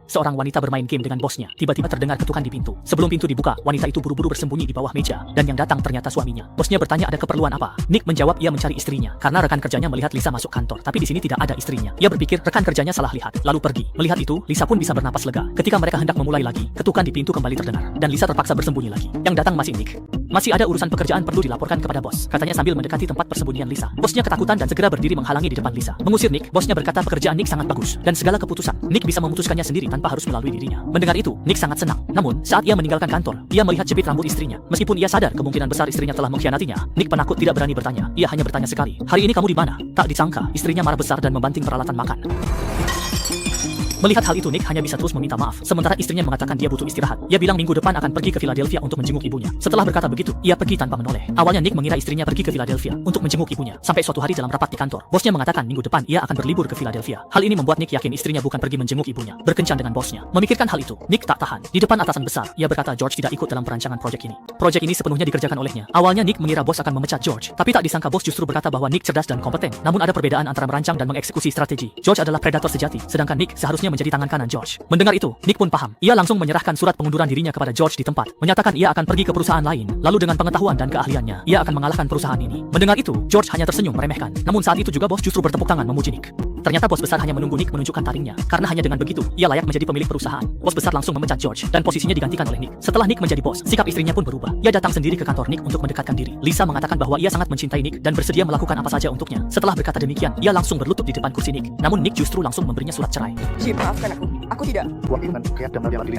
Seorang wanita bermain game dengan bosnya. Tiba-tiba terdengar ketukan di pintu. Sebelum pintu dibuka, wanita itu buru-buru bersembunyi di bawah meja. Dan yang datang ternyata suaminya. Bosnya bertanya ada keperluan apa. Nick menjawab ia mencari istrinya. Karena rekan kerjanya melihat Lisa masuk kantor. Tapi di sini tidak ada istrinya. Ia berpikir rekan kerjanya salah lihat. Lalu pergi. Melihat itu, Lisa pun bisa bernapas lega. Ketika mereka hendak memulai lagi, ketukan di pintu kembali terdengar. Dan Lisa terpaksa bersembunyi lagi. Yang datang masih Nick. Masih ada urusan pekerjaan perlu dilaporkan kepada bos, katanya sambil mendekati tempat persembunyian Lisa. Bosnya ketakutan dan segera berdiri menghalangi di depan Lisa. Mengusir Nick, bosnya berkata pekerjaan Nick sangat bagus dan segala keputusan Nick bisa memutuskannya sendiri tanpa harus melalui dirinya. Mendengar itu, Nick sangat senang. Namun, saat ia meninggalkan kantor, ia melihat jepit rambut istrinya. Meskipun ia sadar kemungkinan besar istrinya telah mengkhianatinya, Nick penakut tidak berani bertanya. Ia hanya bertanya sekali, "Hari ini kamu di mana?" Tak disangka, istrinya marah besar dan membanting peralatan makan. Melihat hal itu, Nick hanya bisa terus meminta maaf. Sementara istrinya mengatakan dia butuh istirahat. Ia bilang minggu depan akan pergi ke Philadelphia untuk menjenguk ibunya. Setelah berkata begitu, ia pergi tanpa menoleh. Awalnya Nick mengira istrinya pergi ke Philadelphia untuk menjenguk ibunya. Sampai suatu hari dalam rapat di kantor, bosnya mengatakan minggu depan ia akan berlibur ke Philadelphia. Hal ini membuat Nick yakin istrinya bukan pergi menjenguk ibunya. Berkencan dengan bosnya. Memikirkan hal itu, Nick tak tahan. Di depan atasan besar, ia berkata George tidak ikut dalam perancangan proyek ini. Proyek ini sepenuhnya dikerjakan olehnya. Awalnya Nick mengira bos akan memecat George, tapi tak disangka bos justru berkata bahwa Nick cerdas dan kompeten. Namun ada perbedaan antara merancang dan mengeksekusi strategi. George adalah predator sejati, sedangkan Nick seharusnya menjadi tangan kanan George. Mendengar itu, Nick pun paham. Ia langsung menyerahkan surat pengunduran dirinya kepada George di tempat, menyatakan ia akan pergi ke perusahaan lain. Lalu dengan pengetahuan dan keahliannya, ia akan mengalahkan perusahaan ini. Mendengar itu, George hanya tersenyum meremehkan. Namun saat itu juga bos justru bertepuk tangan memuji Nick. Ternyata bos besar hanya menunggu Nick menunjukkan taringnya, karena hanya dengan begitu ia layak menjadi pemilik perusahaan. Bos besar langsung memecat George dan posisinya digantikan oleh Nick. Setelah Nick menjadi bos, sikap istrinya pun berubah. Ia datang sendiri ke kantor Nick untuk mendekatkan diri. Lisa mengatakan bahwa ia sangat mencintai Nick dan bersedia melakukan apa saja untuknya. Setelah berkata demikian, ia langsung berlutut di depan kursi Nick. Namun Nick justru langsung memberinya surat cerai. Jim, maafkan aku. Aku tidak. Waktu dengan kayak dan dia lagi